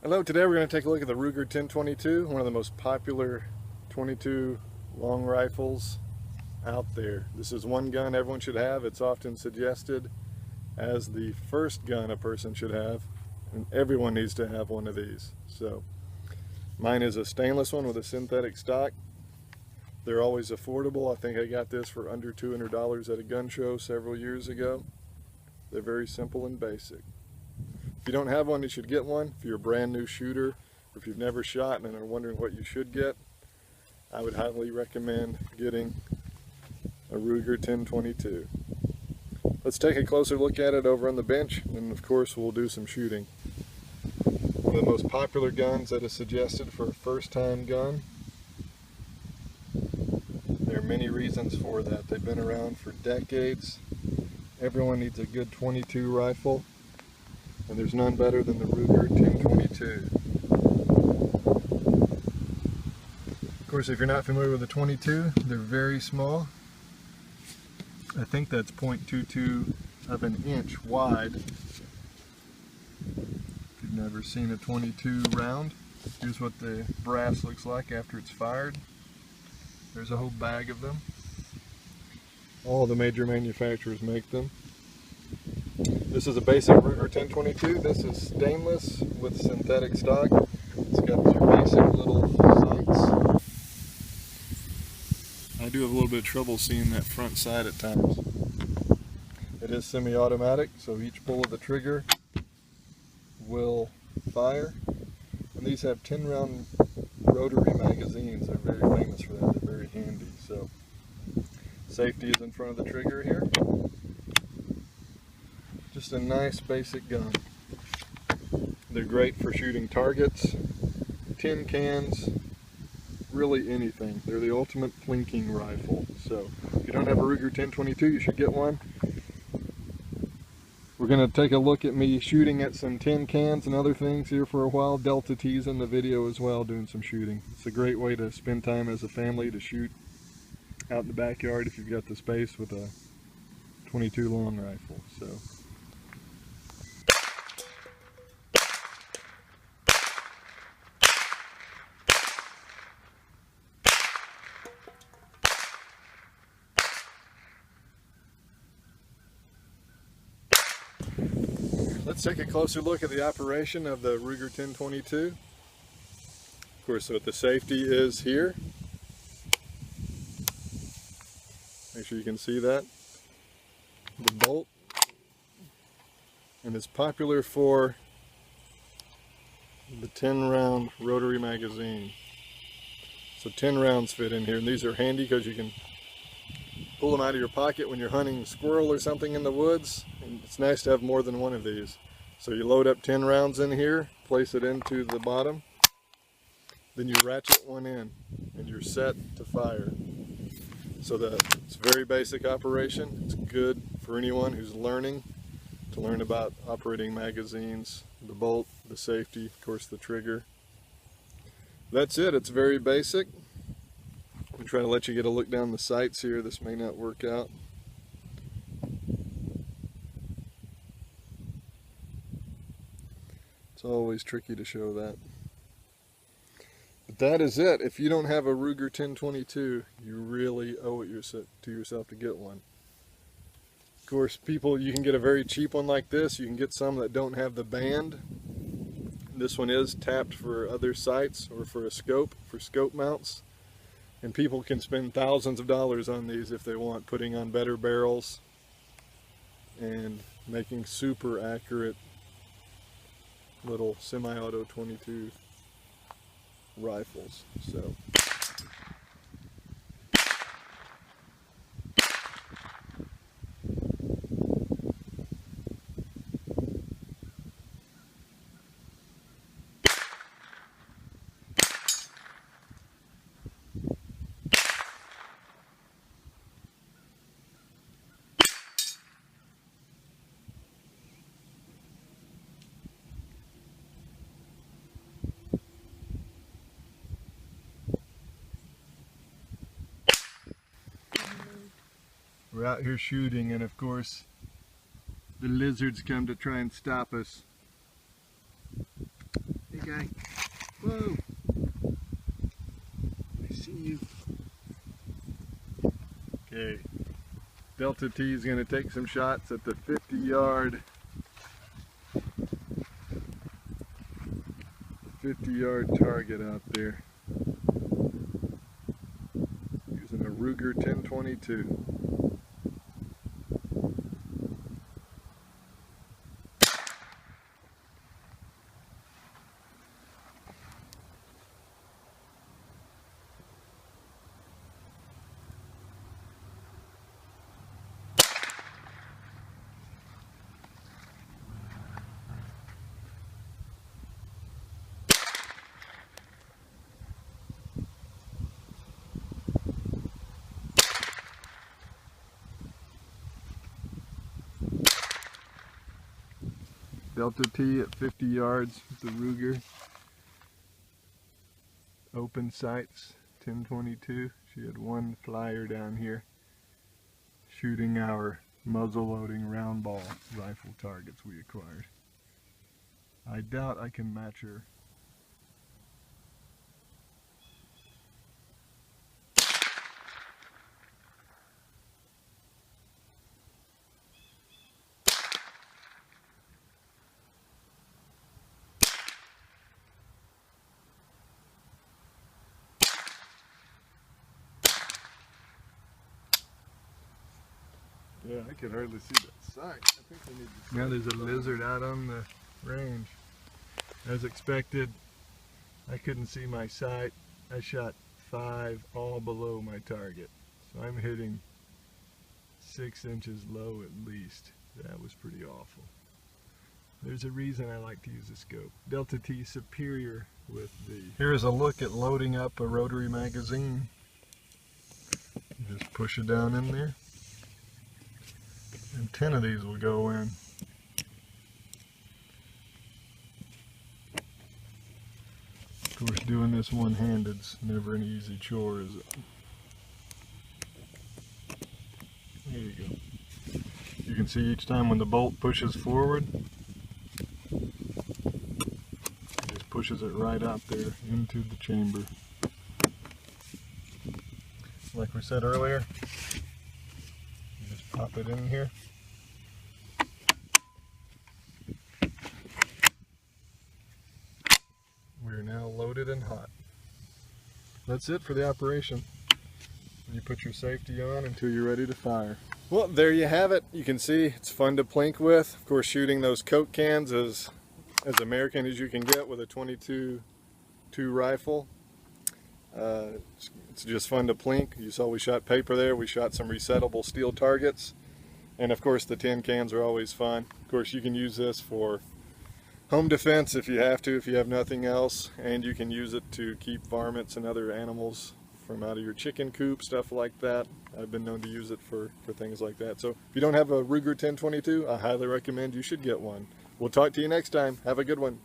Hello, today we're going to take a look at the Ruger 1022, one of the most popular 22 long rifles out there. This is one gun everyone should have. It's often suggested as the first gun a person should have, and everyone needs to have one of these. So mine is a stainless one with a synthetic stock. They're always affordable. I think I got this for under $200 at a gun show several years ago. They're very simple and basic. If you don't have one, you should get one. If you're a brand new shooter, or if you've never shot and are wondering what you should get, I would highly recommend getting a Ruger 1022. Let's take a closer look at it over on the bench, and of course we'll do some shooting. One of the most popular guns that is suggested for a first-time gun. There are many reasons for that. They've been around for decades. Everyone needs a good 22 rifle. And there's none better than the Ruger 1022. Of course, if you're not familiar with the 22, they're very small. I think that's 0.22 of an inch wide. If you've never seen a 22 round, here's what the brass looks like after it's fired. There's a whole bag of them. All the major manufacturers make them. This is a basic Ruger 1022. This is stainless with synthetic stock. It's got your basic little sights. I do have a little bit of trouble seeing that front sight at times. It is semi-automatic, so each pull of the trigger will fire. And these have 10-round rotary magazines. They're very famous for that. They're very handy. So safety is in front of the trigger here. Just a nice basic gun. They're great for shooting targets, tin cans, really anything. They're the ultimate plinking rifle. So if you don't have a Ruger 1022, you should get one. We're going to take a look at me shooting at some tin cans and other things here for a while. Delta T's in the video as well, doing some shooting. It's a great way to spend time as a family, to shoot out in the backyard if you've got the space with a 22 long rifle. So let's take a closer look at the operation of the Ruger 1022. Of course, so the safety is here. Make sure you can see that. The bolt. And it's popular for the 10-round rotary magazine. So 10 rounds fit in here, and these are handy because you can pull them out of your pocket when you're hunting squirrel or something in the woods. And it's nice to have more than one of these. So you load up 10 rounds in here, place it into the bottom, then you ratchet one in, and you're set to fire. So it's a very basic operation. It's good for anyone who's learning to learn about operating magazines, the bolt, the safety, of course the trigger. That's it. It's very basic. I'm trying to let you get a look down the sights here. This may not work out. It's always tricky to show that. But that is it. If you don't have a Ruger 1022, you really owe it to yourself to get one. Of course, you can get a very cheap one like this. You can get some that don't have the band. This one is tapped for other sights or for a scope, for scope mounts. And people can spend thousands of dollars on these if they want, putting on better barrels and making super accurate little semi-auto 22 rifles. So we're out here shooting, and of course the lizards come to try and stop us. you, guy. Whoa! I see you. Okay. Delta T is going to take some shots at the 50-yard 50-yard target out there. Using a Ruger 1022. Delta T at 50 yards with the Ruger. Open sights, 1022. She had one flyer down here shooting our muzzle loading round ball rifle targets we acquired. I doubt I can match her. Yeah, I can hardly see that sight. I think I need to. Now there's a lizard out on the range. As expected, I couldn't see my sight. I shot 5 all below my target. So I'm hitting 6 inches low at least. That was pretty awful. There's a reason I like to use a scope. Delta T superior with the... Here's a look at loading up a rotary magazine. Just push it down in there. And 10 of these will go in. Of course, doing this one-handed's never an easy chore, is it? There you go. You can see each time when the bolt pushes forward, it just pushes it right out there into the chamber. Like we said earlier, you just pop it in here. We're now loaded and hot. That's it for the operation. You put your safety on until you're ready to fire. Well, there you have it. You can see it's fun to plink with. Of course, shooting those Coke cans is as American as you can get with a 22 rifle. It's just fun to plink. You saw we shot paper there. We shot some resettable steel targets. And of course, the tin cans are always fun. Of course, you can use this for home defense if you have to, if you have nothing else. And you can use it to keep varmints and other animals from out of your chicken coop, stuff like that. I've been known to use it for things like that. So if you don't have a Ruger 1022, I highly recommend you should get one. We'll talk to you next time. Have a good one.